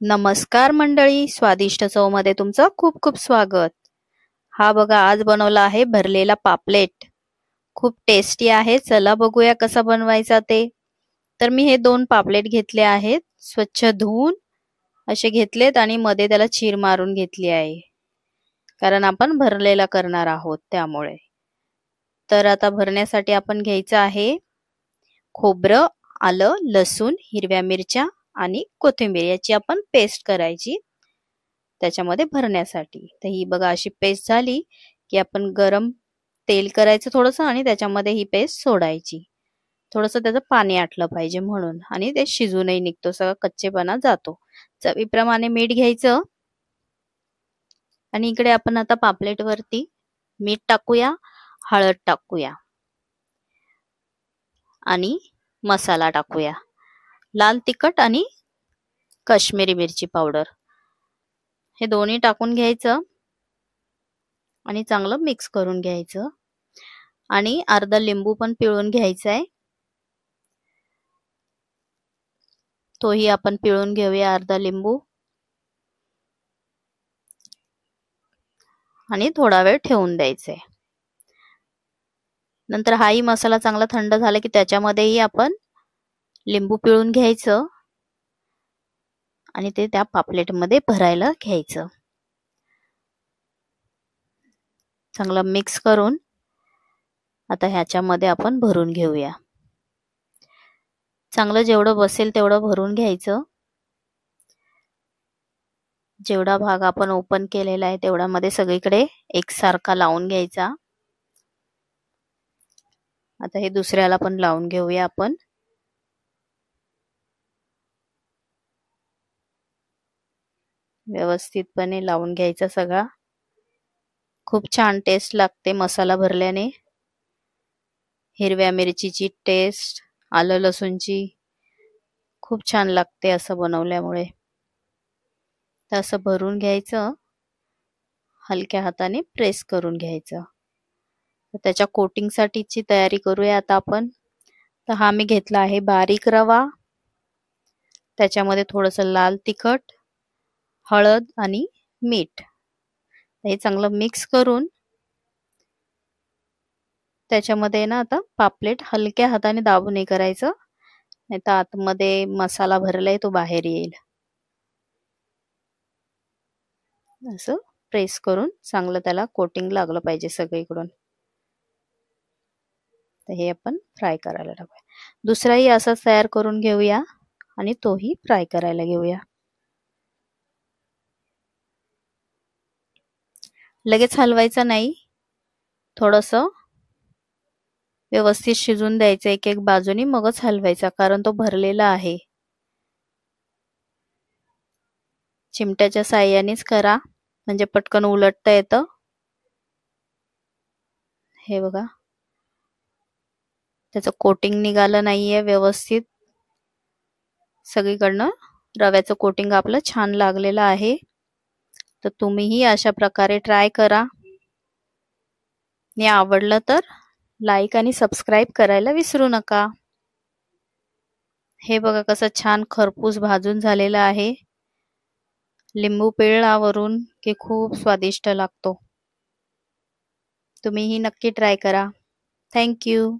नमस्कार मंडळी, स्वादिष्ट चवमध्ये तुमचं खूप खूप स्वागत. हा बघा, आज बनवला आहे भरलेला पापलेट. खूप टेस्टी आहे. चला बघूया कसा बनवायचा ते. तर मी हे 2 पापलेट घेतले आहेत. स्वच्छ धुवून असे घेतलेत आणि मध्ये त्याला चीर मारून घेतली आहे, कारण आपण भरलेला करणार आहोत त्यामुळे. तर आता भरण्यासाठी आपण घ्यायचं आहे खोबरं, आलं, लसूण, हिरव्या मिरच्या आणि कोथिंबीर याची आपण पेस्ट करायची त्याच्यामध्ये भरण्यासाठी. तर ही बघा अशी पेस्ट झाली की आपण गरम तेल करायचं थोडंसं आणि त्याच्यामध्ये ही पेस्ट सोडायची. थोडंसं त्याचं पाणी आटलं पाहिजे म्हणून, आणि ते शिजूनही निघतो, सगळा कच्चेपणा जातो. चवीप्रमाणे मीठ घ्यायचं आणि इकडे आपण आता पापलेट वरती मीठ टाकूया, हळद टाकूया आणि मसाला टाकूया, लाल तिखट आणि काश्मीरी मिरची पावडर. हे दोन्ही टाकून घ्यायचं आणि चांगलं मिक्स करून घ्यायचं. आणि अर्धा लिंबू पण पिळून घ्यायचा आहे, तोही आपण पिळून घेऊया अर्धा लिंबू. आणि थोडा वेळ ठेवून द्यायचे. नंतर हाही मसाला चांगला थंड झाला की त्याच्यामध्येही आपण लिंबू पिळून घ्यायचं आणि ते त्या पापलेट मध्ये भरायला घ्यायचं. चांगलं मिक्स करून आता ह्याच्यामध्ये आपण भरून घेऊया. चांगलं जेवढं बसेल तेवढं भरून घ्यायचं. जेवढा भाग आपण ओपन केलेला आहे तेवढा मध्ये सगळीकडे एकसारखा लावून घ्यायचा. आता हे दुसऱ्याला पण लावून घेऊया आपण. व्यवस्थितपणे लावून घ्यायचा सगळा. खूप छान टेस्ट लागते मसाला भरल्याने. हिरव्या मिरचीची टेस्ट, आलं लसूणची खूप छान लागते असं बनवल्यामुळे. तर असं भरून घ्यायचं, हलक्या हाताने प्रेस करून घ्यायचं. तर त्याच्या कोटिंग साठीची तयारी करूया आता आपण. तर हा मी घेतला आहे बारीक रवा, त्याच्यामध्ये थोडंसं लाल तिखट, हळद आणि मीठ. हे चांगलं मिक्स करून त्याच्यामध्ये ना आता पापलेट हलक्या हाताने दाबून हे करायचं, नाही तर आतमध्ये मसाला भरलाय तो बाहेर येईल. असं प्रेस करून चांगलं त्याला कोटिंग लागलं पाहिजे सगळीकडून. तर हे आपण फ्राय करायला टाकूया. दुसराही असाच तयार करून घेऊया आणि तोही फ्राय करायला घेऊया. लगेच हलवायचा नाही, थोडंसं व्यवस्थित शिजून द्यायचं एक एक बाजूनी, मगच हलवायचा, कारण तो भरलेला आहे. चिमट्याच्या साहाय्यानेच करा, म्हणजे पटकन उलटता येतं. हे बघा, त्याचं कोटिंग निघालं नाहीये व्यवस्थित. सगळीकडनं रव्याचं कोटिंग आपलं छान लागलेलं आहे. तर तुम्हीही अशा प्रकारे ट्राय करा. आणि आवडलं तर लाईक आणि सबस्क्राईब करायला विसरू नका. हे बघा कसं छान खरपूस भाजून झालेलं आहे. लिंबू पिळला वरून की खूप स्वादिष्ट लागतो. तुम्हीही नक्की ट्राय करा. Thank you.